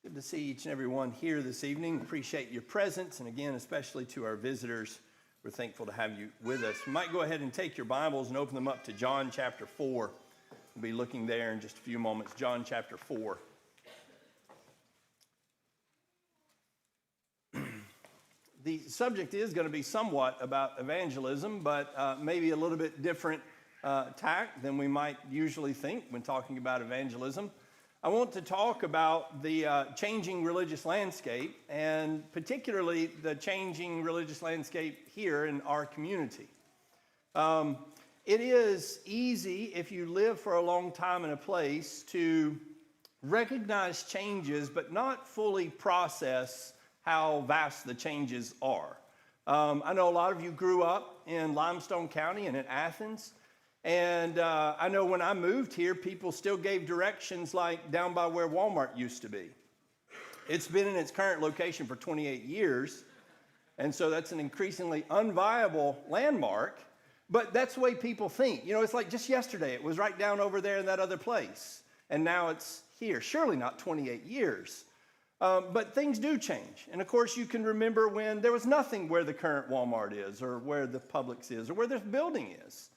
Good to see each and every one here this evening. Appreciate your presence, and again, especially to our visitors, we're thankful to have you with us. You might go ahead and take your Bibles and open them up to John chapter 4. We'll be looking there in just a few moments. John chapter 4. The subject is going to be somewhat about evangelism, but maybe a little bit different tack than we might usually think when talking about evangelism. I want to talk about the changing religious landscape, and particularly the changing religious landscape here in our community. It is easy, if you live for a long time in a place, to recognize changes but not fully process how vast the changes are. I know a lot of you grew up in Limestone County and in Athens. And I know when I moved here, people still gave directions like down by where Walmart used to be. It's been in its current location for 28 years, and so that's an increasingly unviable landmark, but that's the way people think. You know, it's like just yesterday, it was right down over there in that other place, and now it's here. Surely not 28 years, but things do change. And of course, you can remember when there was nothing where the current Walmart is, or where the Publix is, or where this building is.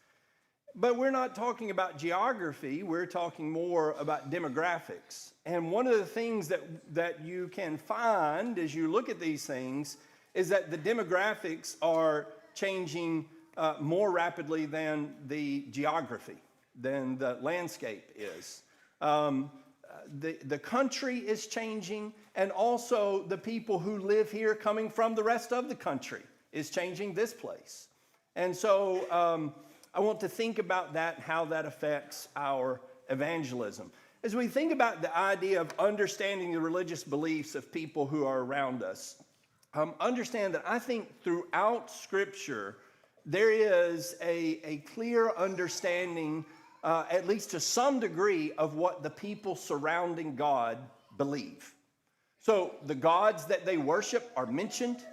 But we're not talking about geography, we're talking more about demographics. And one of the things that you can find as you look at these things is that the demographics are changing more rapidly than the geography, than the landscape is. The country is changing, and also the people who live here coming from the rest of the country is changing this place. And so I want to think about that, how that affects our evangelism. As we think about the idea of understanding the religious beliefs of people who are around us, understand that I think throughout Scripture, there is a clear understanding, at least to some degree, of what the people surrounding God believe. So the gods that they worship are mentioned.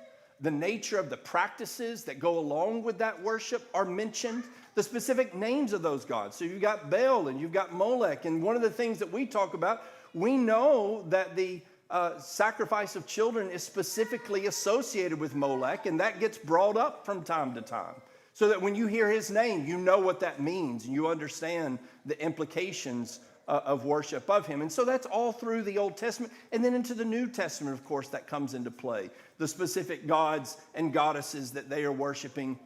The nature of the practices that go along with that worship are mentioned. The specific names of those gods. So you've got Baal and you've got Molech. And one of the things that we talk about, we know that the sacrifice of children is specifically associated with Molech, and that gets brought up from time to time. So that when you hear his name, you know what that means, and you understand the implications of worship of him. And so that's all through the Old Testament. And then into the New Testament, of course, that comes into play. The specific gods and goddesses that they are worshiping,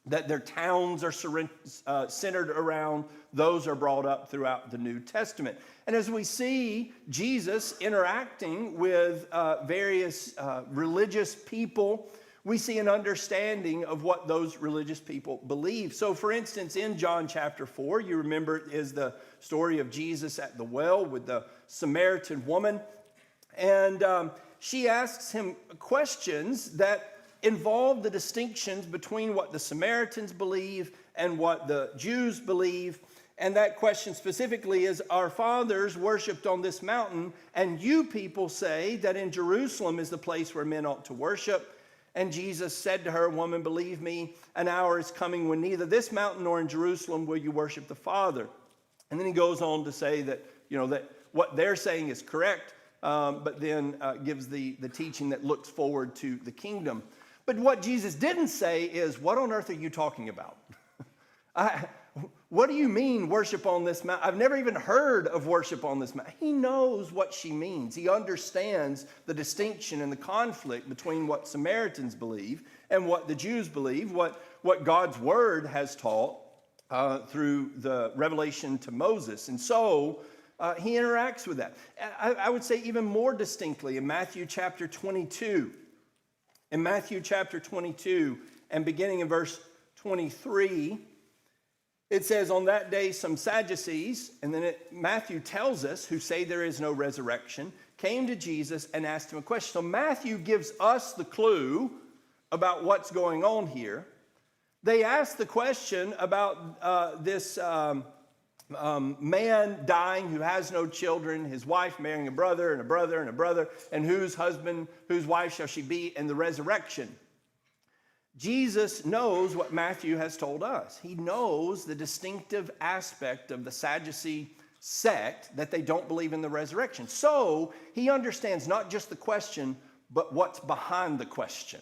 that their towns are centered around, those are brought up throughout the New Testament. And as we see Jesus interacting with various religious people, we see an understanding of what those religious people believe. So, for instance, in John chapter 4, you remember is the story of Jesus at the well with the Samaritan woman. And she asks him questions that involve the distinctions between what the Samaritans believe and what the Jews believe. And that question specifically is, our fathers worshipped on this mountain, and you people say that in Jerusalem is the place where men ought to worship. And Jesus said to her, woman, believe me, an hour is coming when neither this mountain nor in Jerusalem will you worship the Father. And then he goes on to say that, you know, that what they're saying is correct, but then gives the teaching that looks forward to the kingdom. But what Jesus didn't say is, what on earth are you talking about? What do you mean worship on this mountain? I've never even heard of worship on this mountain. He knows what she means. He understands the distinction and the conflict between what Samaritans believe and what the Jews believe, what God's word has taught through the revelation to Moses. And so he interacts with that. I would say even more distinctly in Matthew chapter 22. In Matthew chapter 22 and beginning in verse 23, it says, on that day some Sadducees, and then Matthew tells us, who say there is no resurrection, came to Jesus and asked him a question. So Matthew gives us the clue about what's going on here. They asked the question about this man dying who has no children, his wife marrying a brother and a brother and a brother, and whose wife shall she be in the resurrection? Jesus knows what Matthew has told us. He knows the distinctive aspect of the Sadducee sect that they don't believe in the resurrection. So he understands not just the question, but what's behind the question.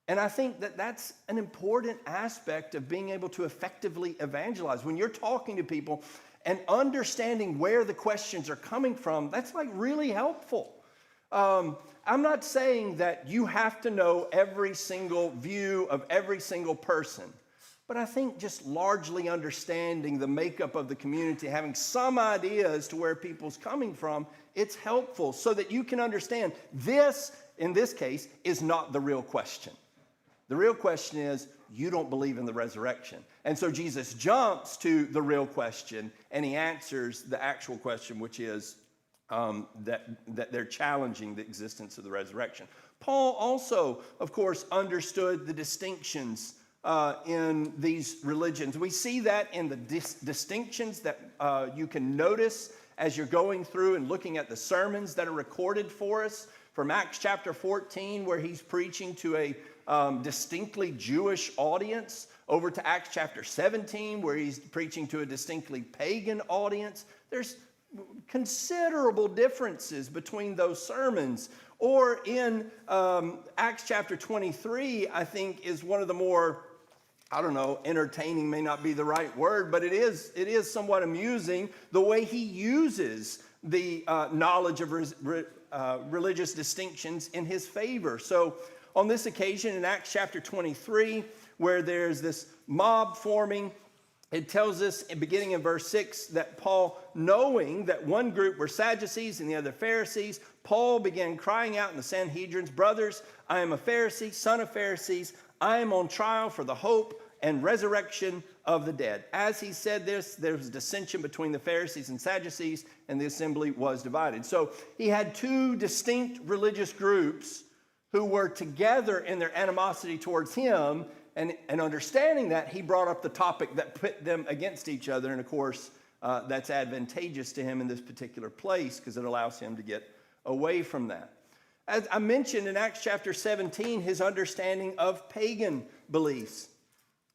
And I think that that's an important aspect of being able to effectively evangelize. When you're talking to people and understanding where the questions are coming from, that's like really helpful. I'm not saying that you have to know every single view of every single person, but I think just largely understanding the makeup of the community, having some idea as to where people's coming from, it's helpful so that you can understand this, in this case, is not the real question. The real question is, you don't believe in the resurrection. And so Jesus jumps to the real question, and he answers the actual question, which is that they're challenging the existence of the resurrection. Paul also, of course, understood the distinctions in these religions. We see that in the distinctions that you can notice as you're going through and looking at the sermons that are recorded for us. From Acts chapter 14, where he's preaching to a distinctly Jewish audience, over to Acts chapter 17, where he's preaching to a distinctly pagan audience. There's considerable differences between those sermons. Or in Acts chapter 23, I think is one of the more, entertaining may not be the right word, but it is somewhat amusing the way he uses the knowledge of religious distinctions in his favor. So on this occasion in Acts chapter 23, where there's this mob forming, it tells us, beginning in verse 6, that Paul, knowing that one group were Sadducees and the other Pharisees, Paul began crying out in the Sanhedrins, "Brothers, I am a Pharisee, son of Pharisees. I am on trial for the hope and resurrection of the dead." As he said this, there was dissension between the Pharisees and Sadducees, and the assembly was divided. So he had two distinct religious groups who were together in their animosity towards him, and understanding that, he brought up the topic that put them against each other. And of course, that's advantageous to him in this particular place because it allows him to get away from that. As I mentioned in Acts chapter 17, his understanding of pagan beliefs.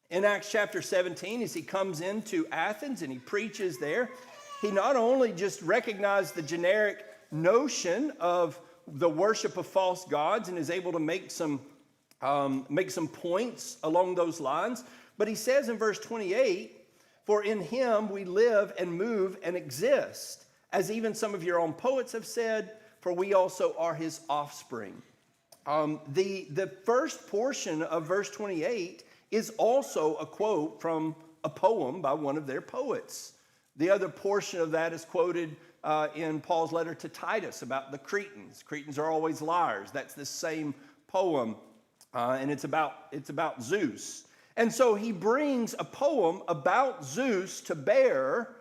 In Acts chapter 17, as he comes into Athens and he preaches there, he not only just recognized the generic notion of the worship of false gods and is able to make some points along those lines, but he says in verse 28, "For in him we live and move and exist, as even some of your own poets have said, for we also are his offspring." The first portion of verse 28 is also a quote from a poem by one of their poets. The other portion of that is quoted in Paul's letter to Titus about the Cretans. Cretans are always liars. That's the same poem, and it's about Zeus. And so he brings a poem about Zeus to bear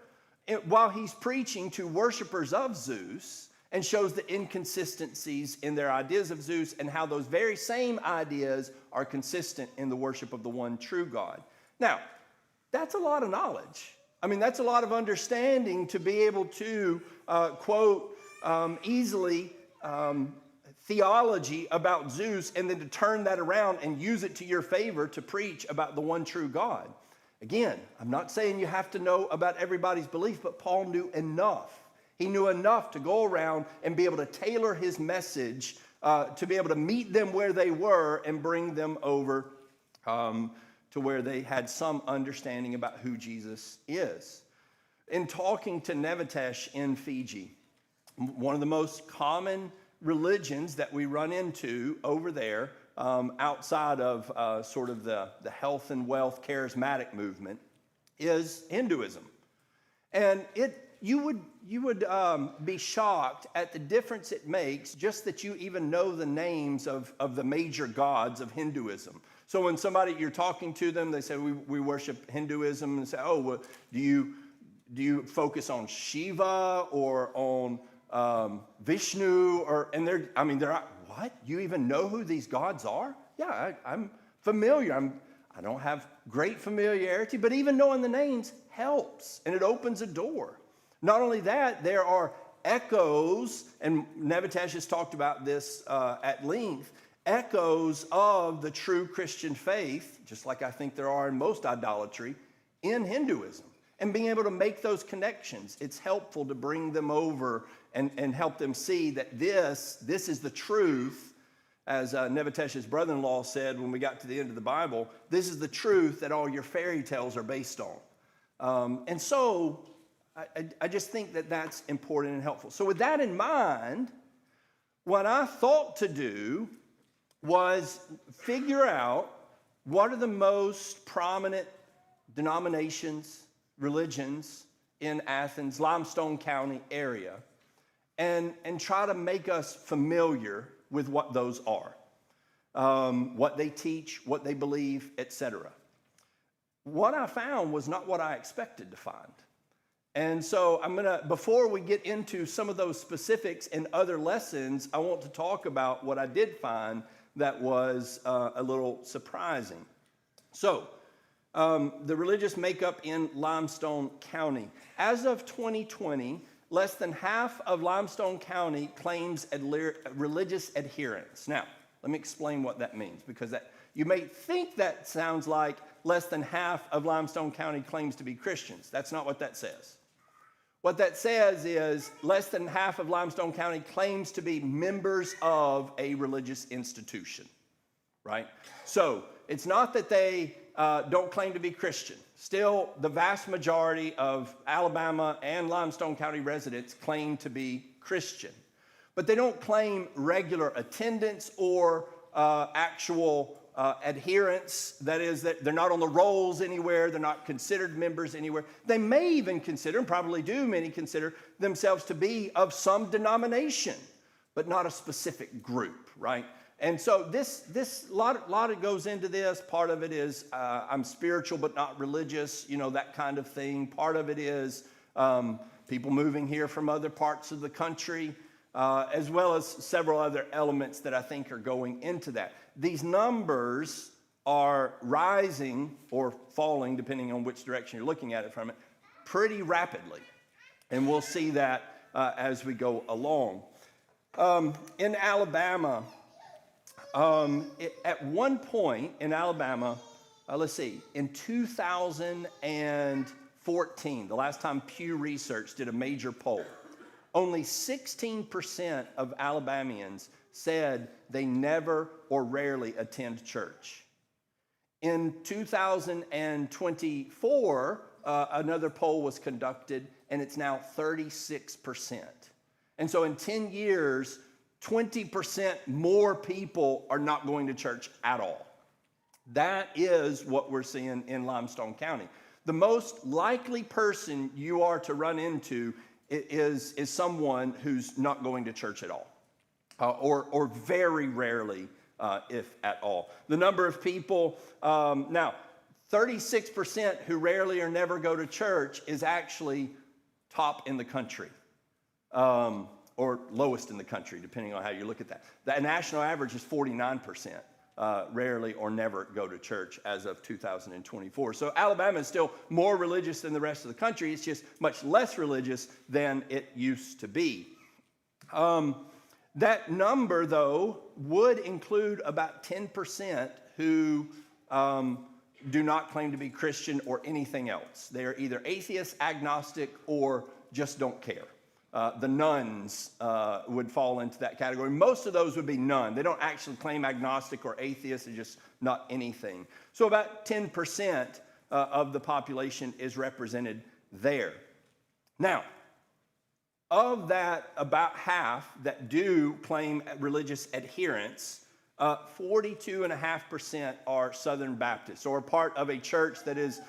while he's preaching to worshipers of Zeus, and shows the inconsistencies in their ideas of Zeus and how those very same ideas are consistent in the worship of the one true God. Now, that's a lot of knowledge. I mean, that's a lot of understanding to be able to quote easily theology about Zeus and then to turn that around and use it to your favor to preach about the one true God. Again, I'm not saying you have to know about everybody's belief, but Paul knew enough. He knew enough to go around and be able to tailor his message to be able to meet them where they were and bring them over to where they had some understanding about who Jesus is. In talking to Nevatesh in Fiji, one of the most common religions that we run into over there outside of sort of the health and wealth charismatic movement is Hinduism. And you would be shocked at the difference it makes just that you even know the names of the major gods of Hinduism. So when you're talking to them, they say, we worship Hinduism, and say, oh, well, do you focus on Shiva or on Vishnu? They're what? You even know who these gods are? Yeah, I'm familiar. I don't have great familiarity, but even knowing the names helps, and it opens a door. Not only that, there are echoes, and Nevatesh has talked about this at length, echoes of the true Christian faith, just like I think there are in most idolatry, in Hinduism. and being able to make those connections. It's helpful to bring them over and help them see that this is the truth. As Nebuchadnezzar's brother-in-law said when we got to the end of the Bible, this is the truth that all your fairy tales are based on. And so I just think that that's important and helpful. So with that in mind, what I thought to do was figure out what are the most prominent denominations, religions in Athens, Limestone County area, and try to make us familiar with what those are, what they teach, what they believe, etc. What I found was not what I expected to find. And so before we get into some of those specifics and other lessons, I want to talk about what I did find that was a little surprising. So, the religious makeup in Limestone County. As of 2020, less than half of Limestone County claims religious adherence. Now, let me explain what that means, because you may think that sounds like less than half of Limestone County claims to be Christians. That's not what that says. What that says is less than half of Limestone County claims to be members of a religious institution, right? So it's not that they don't claim to be Christian. Still, the vast majority of Alabama and Limestone County residents claim to be Christian. But they don't claim regular attendance or actual adherence. That is, that they're not on the rolls anywhere. They're not considered members anywhere. They may even consider, and probably do many consider, themselves to be of some denomination, but not a specific group, right? And so this lot goes into this. Part of it is I'm spiritual but not religious, that kind of thing. Part of it is people moving here from other parts of the country, as well as several other elements that I think are going into that. These numbers are rising or falling, depending on which direction you're looking at it from it, pretty rapidly. And we'll see that as we go along. In Alabama, at one point in Alabama, in 2014, the last time Pew Research did a major poll, only 16% of Alabamians said they never or rarely attend church. In 2024, another poll was conducted, and it's now 36%. And so in 10 years, 20% more people are not going to church at all. That is what we're seeing in Limestone County. The most likely person you are to run into is someone who's not going to church at all, or very rarely, if at all. The number of people, now, 36% who rarely or never go to church is actually top in the country, or lowest in the country, depending on how you look at that. The national average is 49%. Rarely or never go to church as of 2024. So Alabama is still more religious than the rest of the country. It's just much less religious than it used to be. That number, though, would include about 10% who do not claim to be Christian or anything else. They are either atheist, agnostic, or just don't care. The nuns would fall into that category. Most of those would be none. They don't actually claim agnostic or atheist. They're just not anything. So about 10% of the population is represented there. Now, of that, about half that do claim religious adherence, 42.5% are Southern Baptists, or part of a church that is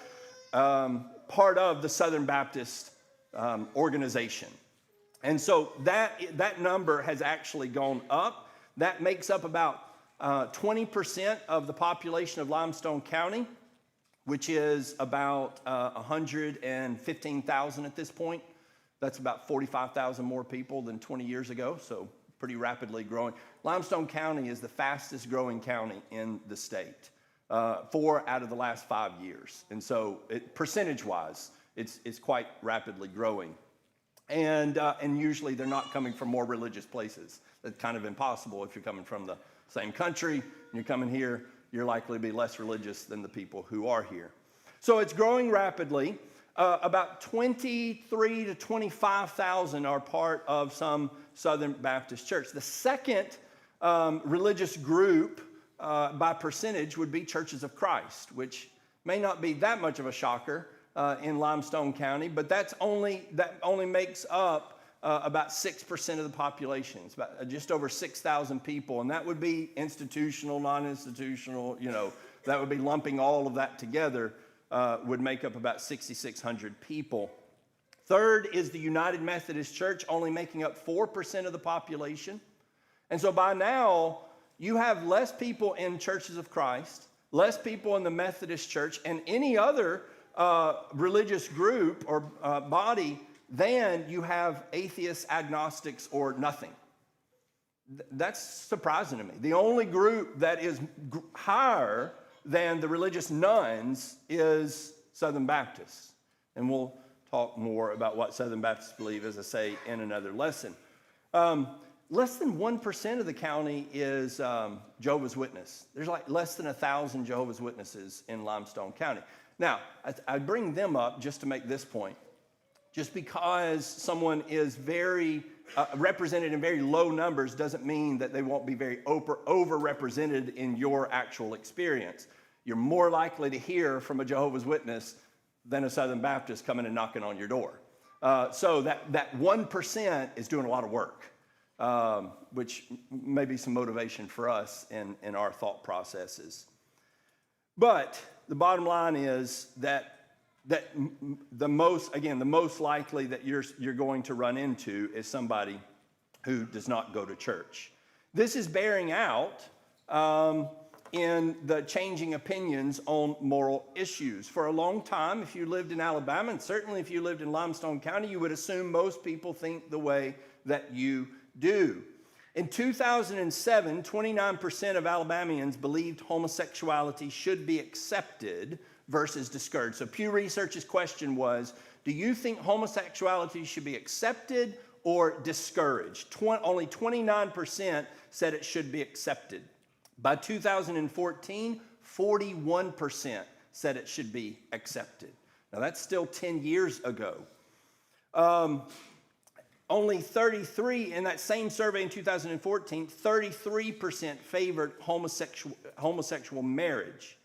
part of the Southern Baptist organization. And so that number has actually gone up. That makes up about 20% of the population of Limestone County, which is about 115,000 at this point. That's about 45,000 more people than 20 years ago, so pretty rapidly growing. Limestone County is the fastest growing county in the state, 4 out of the last 5 years. And so percentage-wise, it's quite rapidly growing. And usually they're not coming from more religious places. That's kind of impossible. If you're coming from the same country and you're coming here, you're likely to be less religious than the people who are here. So it's growing rapidly. about 23 to 25,000 are part of some Southern Baptist church. The second religious group by percentage would be Churches of Christ, which may not be that much of a shocker in Limestone County, but that only makes up about 6% of the population. It's about just over 6,000 people, and that would be institutional, non-institutional, that would be lumping all of that together, would make up about 6,600 people. Third is the United Methodist Church, only making up 4% of the population. And so by now, you have less people in Churches of Christ, less people in the Methodist Church, and any other religious group or body than you have atheists, agnostics, or nothing. That's surprising to me. The only group that is higher than the religious nones is Southern Baptists. And we'll talk more about what Southern Baptists believe, as I say, in another lesson. Less than 1% of the county is Jehovah's Witness. There's like less than 1,000 Jehovah's Witnesses in Limestone County. Now, I bring them up just to make this point. Just because someone is very represented in very low numbers doesn't mean that they won't be very overrepresented in your actual experience. You're more likely to hear from a Jehovah's Witness than a Southern Baptist coming and knocking on your door. So that 1% is doing a lot of work, which may be some motivation for us in our thought processes. But the bottom line is that the most likely that you're going to run into is somebody who does not go to church. This is bearing out in the changing opinions on moral issues. For a long time, if you lived in Alabama, and certainly if you lived in Limestone County, you would assume most people think the way that you do. In 2007, 29% of Alabamians believed homosexuality should be accepted versus discouraged. So Pew Research's question was, do you think homosexuality should be accepted or discouraged? Only 29% said it should be accepted. By 2014, 41% said it should be accepted. Now that's still 10 years ago. Only 33, in that same survey in 2014, 33% favored homosexual marriage.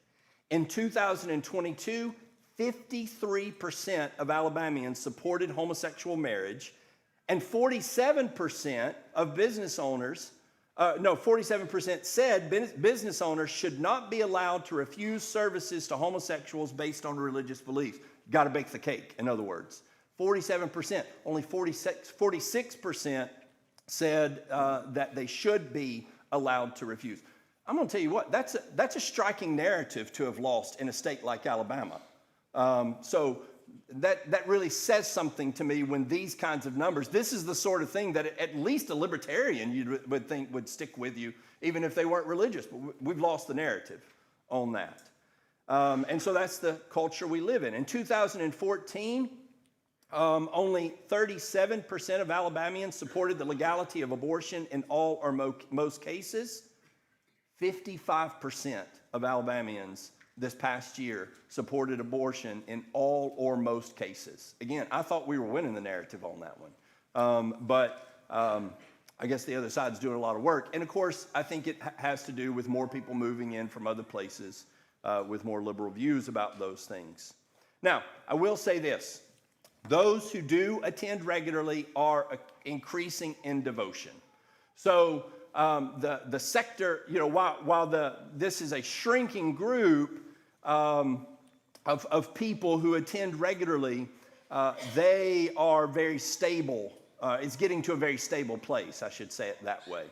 In 2022, 53% of Alabamians supported homosexual marriage, and 47% of business owners, 47% said business owners should not be allowed to refuse services to homosexuals based on religious beliefs. Got to bake the cake, in other words. 47%, only 46% said that they should be allowed to refuse. I'm going to tell you what, that's a striking narrative to have lost in a state like Alabama. So that really says something to me when these kinds of numbers, this is the sort of thing that at least a libertarian you would think would stick with you, even if they weren't religious. But we've lost the narrative on that. And so that's the culture we live in. In 2014, only 37% of Alabamians supported the legality of abortion in all or most cases. 55% of Alabamians this past year supported abortion in all or most cases. Again, I thought we were winning the narrative on that one. But I guess the other side's doing a lot of work. And of course, I think it has to do with more people moving in from other places with more liberal views about those things. Now, I will say this. Those who do attend regularly are increasing in devotion. So the sector, while this is a shrinking group of people who attend regularly, they are very stable. It's getting to a very stable place, I should say it that way.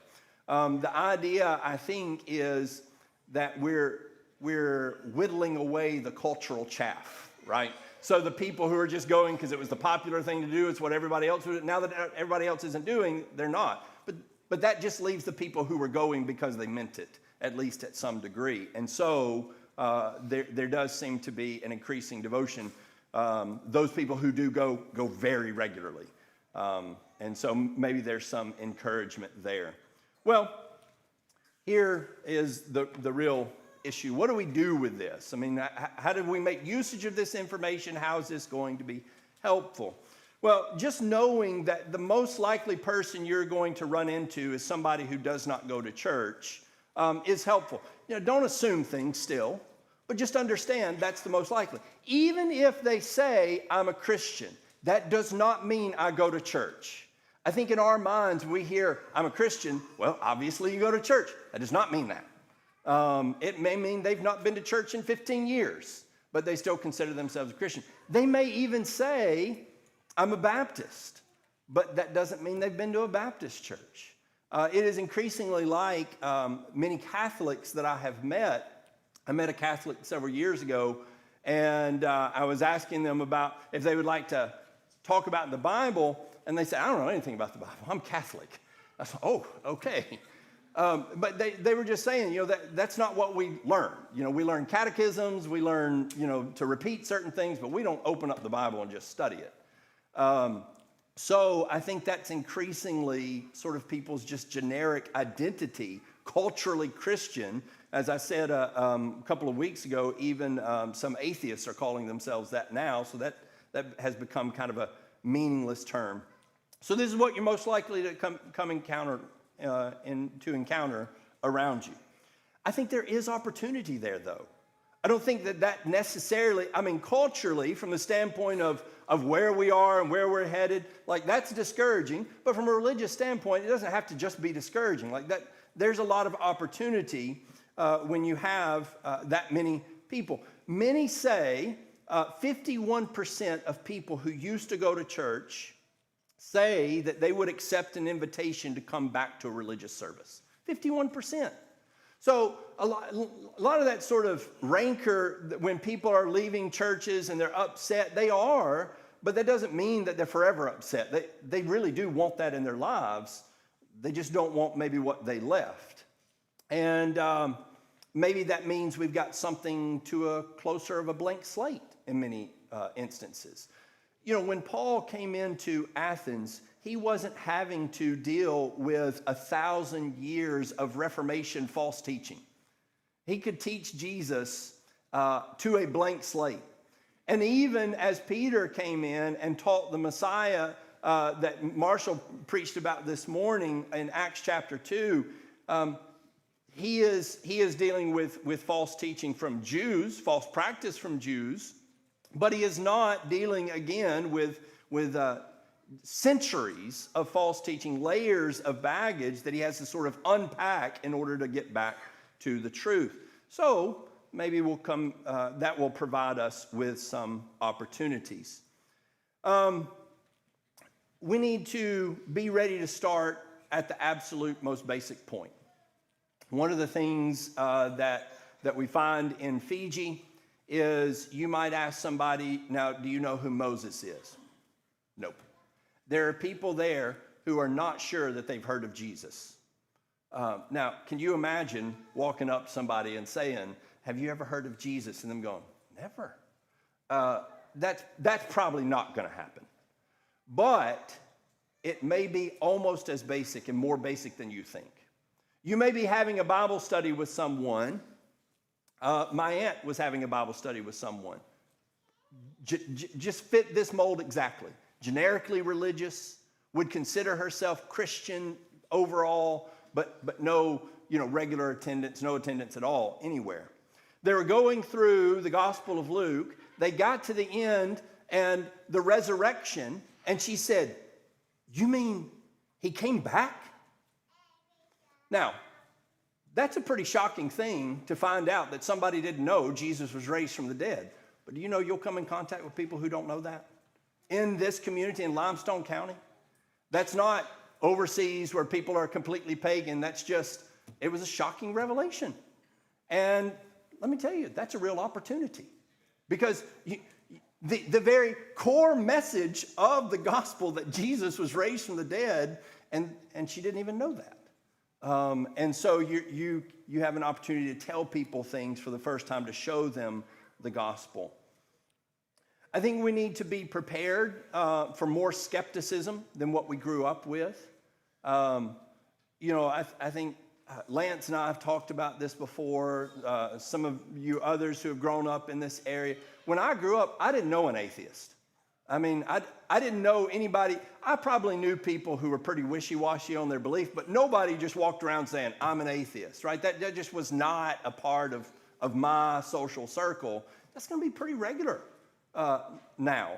The idea, I think, is that we're whittling away the cultural chaff, right? So the people who are just going because it was the popular thing to do, it's what everybody else would do. Now that everybody else isn't doing, they're not. But that just leaves the people who were going because they meant it, at least at some degree. And so there does seem to be an increasing devotion. Those people who do go very regularly. And so maybe there's some encouragement there. Well, here is the real issue. What do we do with this? I mean, how do we make usage of this information? How is this going to be helpful? Well, just knowing that the most likely person you're going to run into is somebody who does not go to church is helpful. Don't assume things still, but just understand that's the most likely. Even if they say, I'm a Christian, that does not mean I go to church. I think in our minds, we hear, I'm a Christian, well, obviously you go to church. That does not mean that. It may mean they've not been to church in 15 years, but they still consider themselves a Christian. They may even say, I'm a Baptist, but that doesn't mean they've been to a Baptist church. It is increasingly like many Catholics that I have met. I met a Catholic several years ago, and I was asking them about if they would like to talk about the Bible, and they said, I don't know anything about the Bible. I'm Catholic. I said, oh, okay. But they were just saying, that's not what we learn. We learn catechisms, we learn, to repeat certain things, but we don't open up the Bible and just study it. So I think that's increasingly sort of people's just generic identity, culturally Christian. As I said a couple of weeks ago, even some atheists are calling themselves that now, so that has become kind of a meaningless term. So this is what you're most likely to encounter around you. I think there is opportunity there, though. I don't think that necessarily, culturally, from the standpoint of where we are and where we're headed, like that's discouraging. But from a religious standpoint, it doesn't have to just be discouraging. Like that, there's a lot of opportunity when you have that many people. Many say 51% of people who used to go to church say that they would accept an invitation to come back to a religious service. 51%. So a lot of that sort of rancor when people are leaving churches and they're upset, they are, but that doesn't mean that they're forever upset. They really do want that in their lives. They just don't want maybe what they left. And maybe that means we've got something to a closer of a blank slate in many instances. When Paul came into Athens, he wasn't having to deal with 1,000 years of Reformation false teaching. He could teach Jesus to a blank slate. And even as Peter came in and taught the Messiah that Marshall preached about this morning in Acts chapter 2, he is dealing with false teaching from Jews, false practice from Jews, but he is not dealing again with centuries of false teaching, layers of baggage that he has to sort of unpack in order to get back to the truth. So maybe that will provide us with some opportunities. We need to be ready to start at the absolute most basic point. One of the things that we find in Fiji is you might ask somebody, now, do you know who Moses is? Nope. There are people there who are not sure that they've heard of Jesus. Now, can you imagine walking up to somebody and saying, have you ever heard of Jesus? And them going, never. That's probably not going to happen. But it may be almost as basic and more basic than you think. You may be having a Bible study with someone. My aunt was having a Bible study with someone. Just fit this mold exactly. Generically religious, would consider herself Christian overall, but no, regular attendance, no attendance at all anywhere. They were going through the Gospel of Luke. They got to the end and the resurrection, and she said, you mean he came back? Now, that's a pretty shocking thing to find out that somebody didn't know Jesus was raised from the dead. But do you know you'll come in contact with people who don't know that? In this community in Limestone County? That's not overseas where people are completely pagan. It was a shocking revelation. And let me tell you, that's a real opportunity. Because the very core message of the gospel that Jesus was raised from the dead, and she didn't even know that. And so you have an opportunity to tell people things for the first time, to show them the gospel. I think we need to be prepared for more skepticism than what we grew up with. I think Lance and I have talked about this before. Some of you others who have grown up in this area. When I grew up, I didn't know an atheist. I mean, I didn't know anybody. I probably knew people who were pretty wishy-washy on their belief, but nobody just walked around saying, I'm an atheist, right? That just was not a part of my social circle. That's going to be pretty regular now.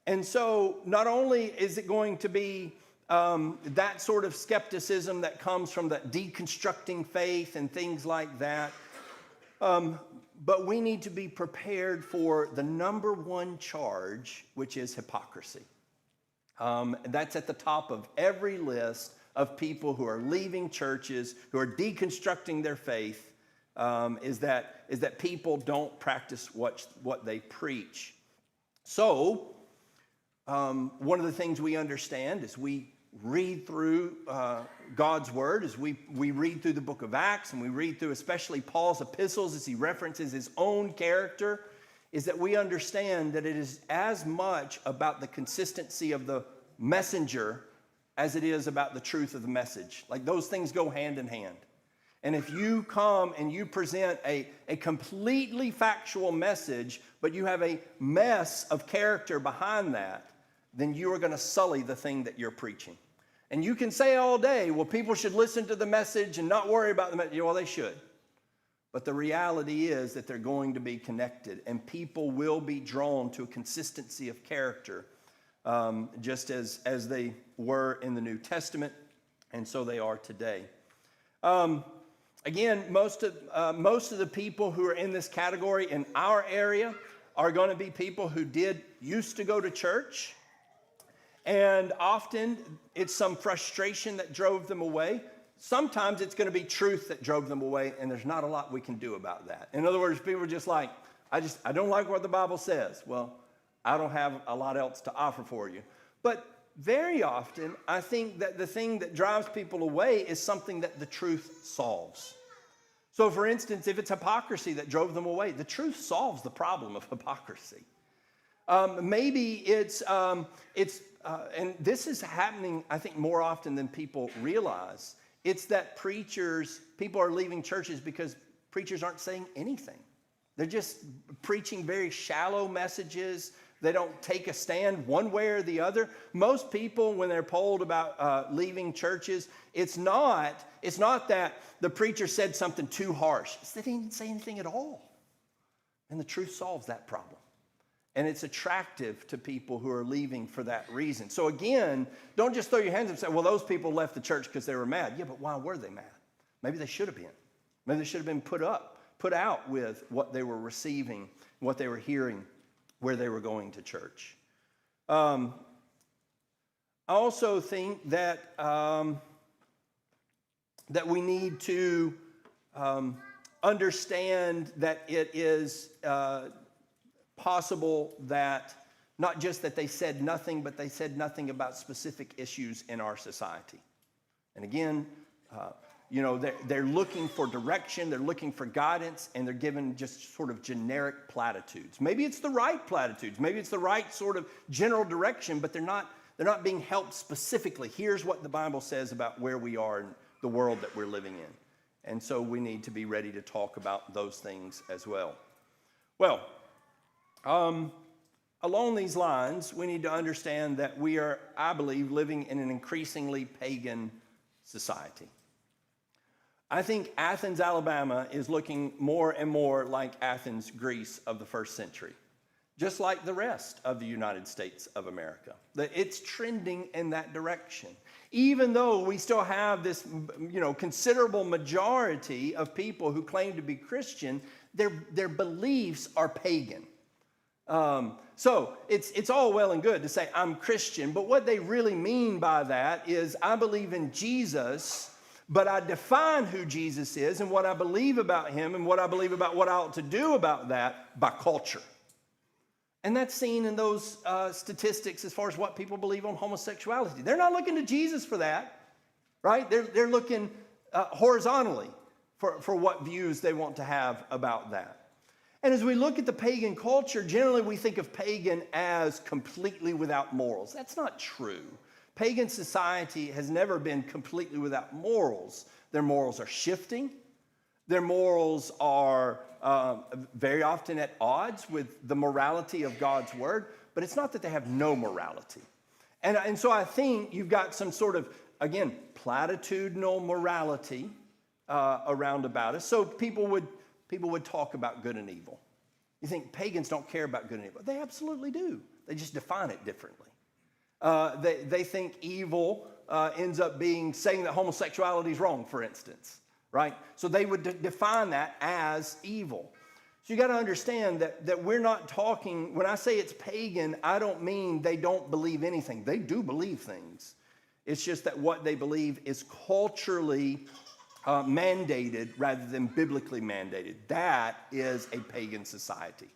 And so not only is it going to be that sort of skepticism that comes from the deconstructing faith and things like that, but we need to be prepared for the number one charge, which is hypocrisy. That's at the top of every list of people who are leaving churches, who are deconstructing their faith, is that people don't practice what they preach. So, one of the things we understand as we read through God's Word, as we read through the book of Acts, and we read through especially Paul's epistles as he references his own character, is that we understand that it is as much about the consistency of the messenger as it is about the truth of the message. Like, those things go hand in hand. And if you come and you present a completely factual message, but you have a mess of character behind that, then you are going to sully the thing that you're preaching. And you can say all day, well, people should listen to the message and not worry about the message. Well, they should. But the reality is that they're going to be connected, and people will be drawn to a consistency of character, just as they were in the New Testament, and so they are today. Again, most of the people who are in this category in our area are going to be people who used to go to church, and often it's some frustration that drove them away. Sometimes it's going to be truth that drove them away, and there's not a lot we can do about that. In other words, people are just like, I don't like what the Bible says. Well, I don't have a lot else to offer for you. But very often, I think that the thing that drives people away is something that the truth solves. So, for instance, if it's hypocrisy that drove them away, the truth solves the problem of hypocrisy. Maybe it's and this is happening, I think, more often than people realize. It's that people are leaving churches because preachers aren't saying anything. They're just preaching very shallow messages. They don't take a stand one way or the other. Most people, when they're polled about leaving churches, it's not that the preacher said something too harsh. It's that he didn't say anything at all. And the truth solves that problem. And it's attractive to people who are leaving for that reason. So again, don't just throw your hands up and say, well, those people left the church because they were mad. Yeah, but why were they mad? Maybe they should have been. Maybe they should have been put out with what they were receiving, what they were hearing, where they were going to church. I also think that that we need to understand that it is possible that not just that they said nothing, but they said nothing about specific issues in our society. And again, they're looking for direction, they're looking for guidance, and they're given just sort of generic platitudes. Maybe it's the right platitudes, maybe it's the right sort of general direction, but they're not being helped specifically. Here's what the Bible says about where we are in the world that we're living in. And so we need to be ready to talk about those things as well. Well, along these lines, we need to understand that we are, I believe, living in an increasingly pagan society. I think Athens, Alabama is looking more and more like Athens, Greece of the first century, just like the rest of the United States of America. It's trending in that direction. Even though we still have this, considerable majority of people who claim to be Christian, their beliefs are pagan. So it's all well and good to say I'm Christian, but what they really mean by that is I believe in Jesus, but I define who Jesus is and what I believe about him and what I believe about what I ought to do about that by culture. And that's seen in those statistics as far as what people believe on homosexuality. They're not looking to Jesus for that, right? They're looking horizontally for what views they want to have about that. And as we look at the pagan culture, generally we think of pagan as completely without morals. That's not true. pagan society has never been completely without morals. Their morals are shifting. Their morals are very often at odds with the morality of God's word, but it's not that they have no morality. And so I think you've got some sort of, again, platitudinal morality around about us. So people would talk about good and evil. You think pagans don't care about good and evil? They absolutely do. They just define it differently. They think evil ends up being saying that homosexuality is wrong, for instance, right? So they would define that as evil. So you got to understand that we're not talking, when I say it's pagan, I don't mean they don't believe anything. They do believe things. It's just that what they believe is culturally mandated rather than biblically mandated. That is a pagan society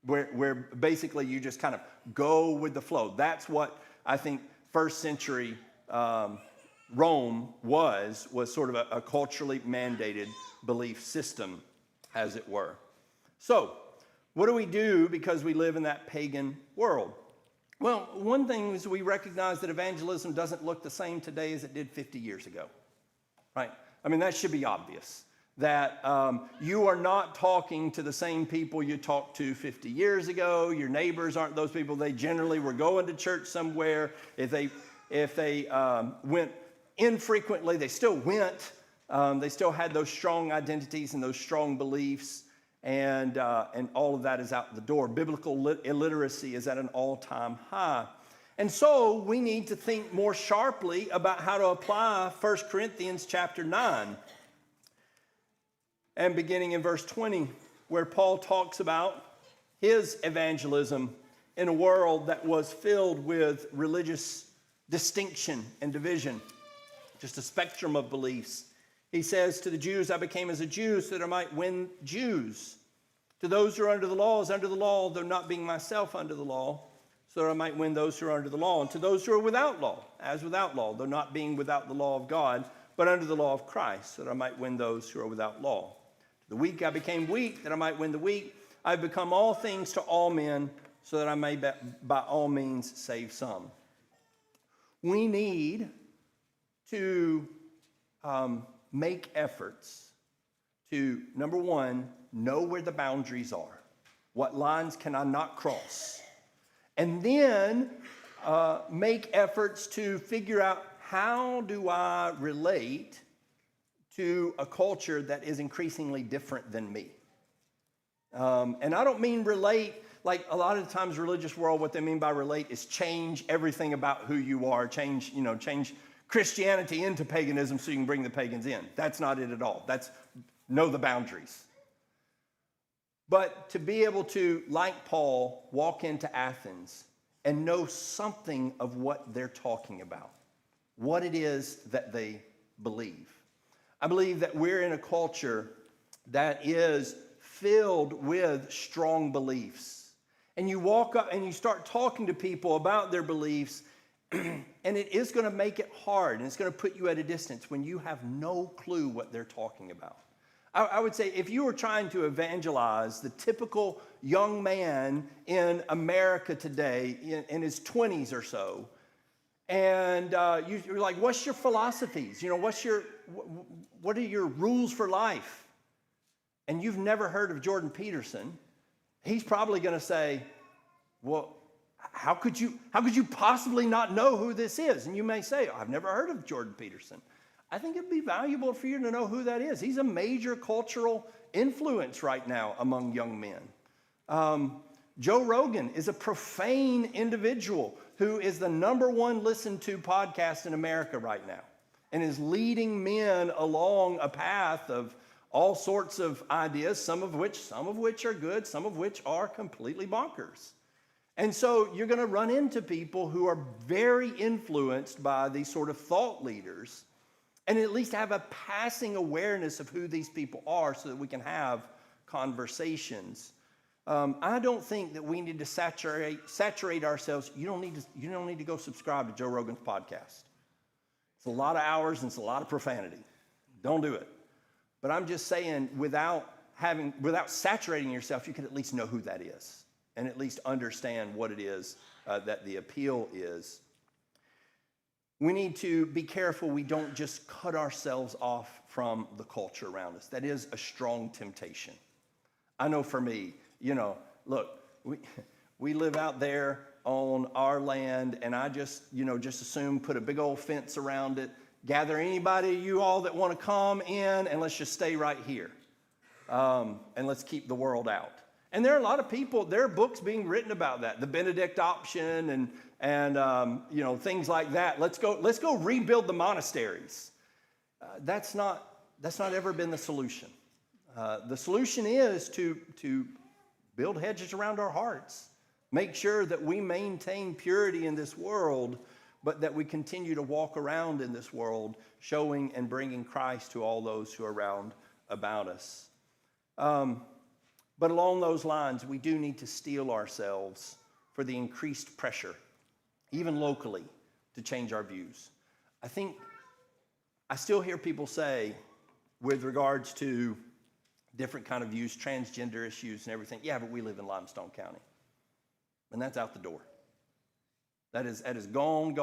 where basically you just kind of go with the flow. That's what I think first century Rome was sort of a culturally mandated belief system, as it were. So, what do we do because we live in that pagan world? Well, one thing is we recognize that evangelism doesn't look the same today as it did 50 years ago, right? I mean, that should be obvious, that you are not talking to the same people you talked to 50 years ago. Your neighbors aren't those people. They generally were going to church somewhere. If they went infrequently, they still went. They still had those strong identities and those strong beliefs. And all of that is out the door. Biblical illiteracy is at an all-time high. And so we need to think more sharply about how to apply 1 Corinthians chapter 9. And beginning in verse 20, where Paul talks about his evangelism in a world that was filled with religious distinction and division, just a spectrum of beliefs. He says, to the Jews, I became as a Jew so that I might win Jews. To those who are under the law, as under the law, though not being myself under the law, so that I might win those who are under the law. And to those who are without law, as without law, though not being without the law of God, but under the law of Christ, so that I might win those who are without law. To the weak I became weak, that I might win the weak. I've become all things to all men, so that I may by all means save some. We need to make efforts to, number one, know where the boundaries are. What lines can I not cross? And then make efforts to figure out, how do I relate to a culture that is increasingly different than me? And I don't mean relate, like a lot of the times religious world, what they mean by relate is change everything about who you are, change Christianity into paganism so you can bring the pagans in. That's not it at all. That's know the boundaries. But to be able to, like Paul, walk into Athens and know something of what they're talking about, what it is that they believe. I believe that we're in a culture that is filled with strong beliefs. And you walk up and you start talking to people about their beliefs, and it is going to make it hard, and it's going to put you at a distance when you have no clue what they're talking about. I would say if you were trying to evangelize the typical young man in America today in his 20s or so, and you're like, what's your philosophies? What are your rules for life? And you've never heard of Jordan Peterson, he's probably going to say, well, how could you possibly not know who this is? And you may say, I've never heard of Jordan Peterson. I think it'd be valuable for you to know who that is. He's a major cultural influence right now among young men. Joe Rogan is a profane individual who is the #1 listened to podcast in America right now and is leading men along a path of all sorts of ideas, some of which are good, some of which are completely bonkers. And so you're going to run into people who are very influenced by these sort of thought leaders, and at least have a passing awareness of who these people are so that we can have conversations. I don't think that we need to saturate ourselves. You don't need to go subscribe to Joe Rogan's podcast. It's a lot of hours and it's a lot of profanity. Don't do it. But I'm just saying, without saturating yourself, you can at least know who that is and at least understand what it is that the appeal is. We need to be careful we don't just cut ourselves off from the culture around us. That is a strong temptation. I know for me, look, we live out there on our land, and I just assume put a big old fence around it, gather anybody, you all that want to come in, and let's just stay right here. And let's keep the world out. And there are a lot of people, there are books being written about that, the Benedict option and things like that. Let's go rebuild the monasteries. That's not ever been the solution. The solution is to build hedges around our hearts, make sure that we maintain purity in this world, but that we continue to walk around in this world, showing and bringing Christ to all those who are around about us. But along those lines, we do need to steel ourselves for the increased pressure, even locally, to change our views. I still hear people say, with regards to different kind of views, transgender issues and everything, yeah, but we live in Limestone County. And that's out the door. That is gone.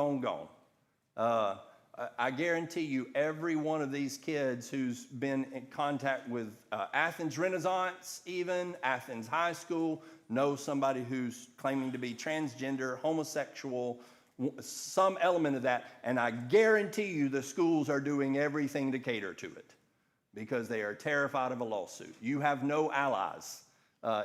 I guarantee you every one of these kids who's been in contact with Athens Renaissance, even Athens High School, knows somebody who's claiming to be transgender, homosexual, some element of that. And I guarantee you the schools are doing everything to cater to it because they are terrified of a lawsuit. You have no allies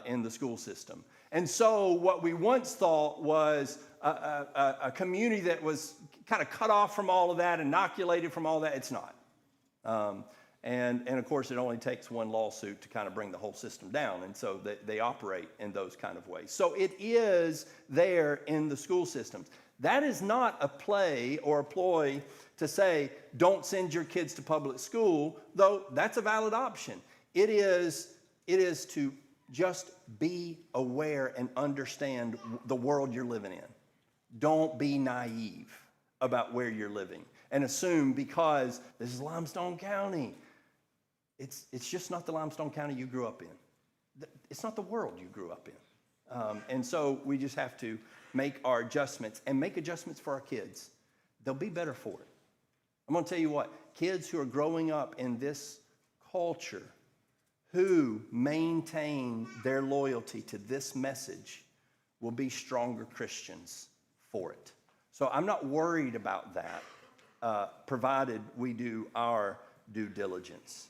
in the school system. And so what we once thought was a community that was kind of cut off from all of that, inoculated from all that, it's not. And of course, it only takes one lawsuit to kind of bring the whole system down. And so they operate in those kind of ways. So it is there in the school systems. That is not a play or a ploy to say, don't send your kids to public school, though that's a valid option. It is to just be aware and understand the world you're living in. Don't be naive about where you're living and assume because this is Limestone County. It's just not the Limestone County you grew up in. It's not the world you grew up in. And so we just have to make our adjustments and make adjustments for our kids. They'll be better for it. I'm going to tell you what, kids who are growing up in this culture who maintain their loyalty to this message will be stronger Christians for it. So I'm not worried about that, provided we do our due diligence.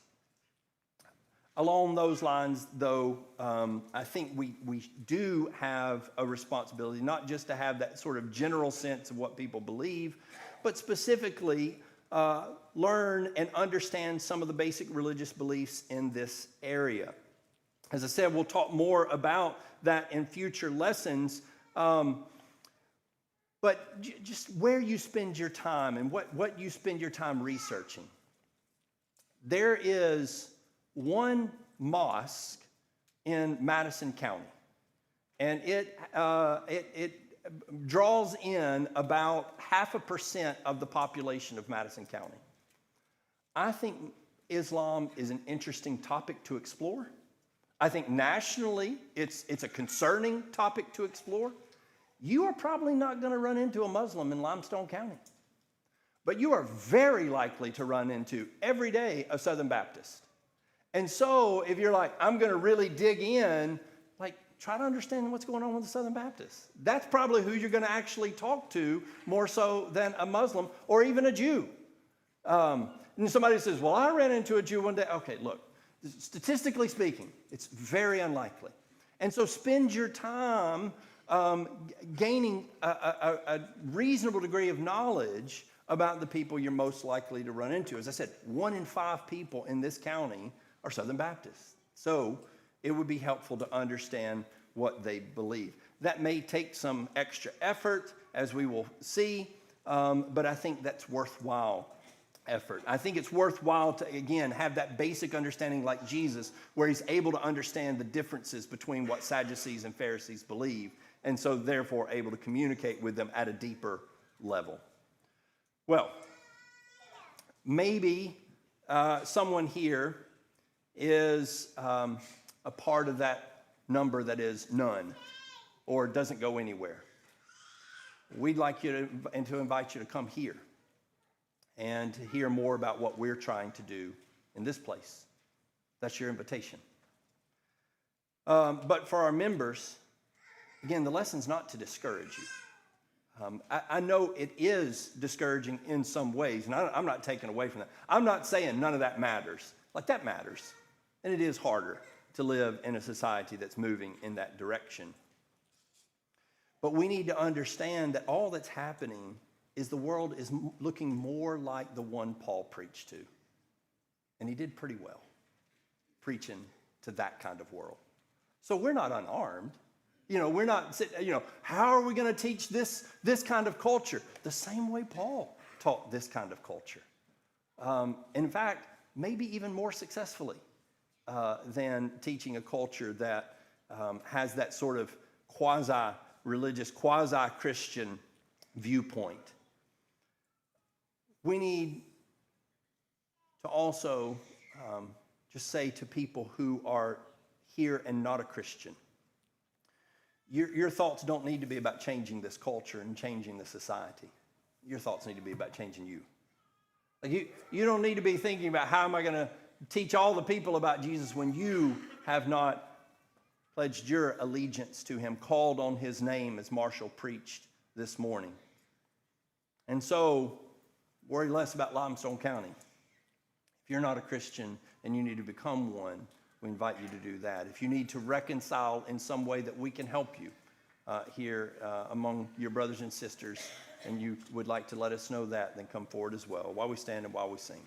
Along those lines, though, I think we do have a responsibility, not just to have that sort of general sense of what people believe, but specifically learn and understand some of the basic religious beliefs in this area. As I said, we'll talk more about that in future lessons. But just where you spend your time and what you spend your time researching. There is one mosque in Madison County, and it draws in about 0.5% of the population of Madison County. I think Islam is an interesting topic to explore. I think nationally it's a concerning topic to explore. You are probably not going to run into a Muslim in Limestone County, but you are very likely to run into every day a Southern Baptist. And so if you're like, I'm going to really dig in, try to understand what's going on with the Southern Baptists. That's probably who you're going to actually talk to more so than a Muslim or even a Jew. And somebody says, well, I ran into a Jew one day. Okay, look, statistically speaking, it's very unlikely. And so spend your time gaining a reasonable degree of knowledge about the people you're most likely to run into. As I said, 1 in 5 people in this county are Southern Baptists. So it would be helpful to understand what they believe. That may take some extra effort, as we will see, but I think that's worthwhile effort. I think it's worthwhile to, again, have that basic understanding like Jesus, where he's able to understand the differences between what Sadducees and Pharisees believe, and so therefore able to communicate with them at a deeper level. Well, maybe someone here is a part of that number that is none or doesn't go anywhere. We'd like you to invite you to come here and to hear more about what we're trying to do in this place. That's your invitation. But for our members, again, the lesson's not to discourage you. I know it is discouraging in some ways, and I'm not taking away from that. I'm not saying none of that matters. Like, that matters. And it is harder to live in a society that's moving in that direction. But we need to understand that all that's happening is the world is looking more like the one Paul preached to. And he did pretty well preaching to that kind of world. So we're not unarmed. We're not, how are we going to teach this kind of culture? The same way Paul taught this kind of culture. In fact, maybe even more successfully than teaching a culture that has that sort of quasi-religious, quasi-Christian viewpoint. We need to also just say to people who are here and not a Christian, your thoughts don't need to be about changing this culture and changing the society. Your thoughts need to be about changing you. Like, you don't need to be thinking about how am I going to teach all the people about Jesus when you have not pledged your allegiance to him, called on his name as Marshall preached this morning. And so, worry less about Limestone County. If you're not a Christian and you need to become one, we invite you to do that. If you need to reconcile in some way that we can help you here among your brothers and sisters, and you would like to let us know that, then come forward as well while we stand and while we sing.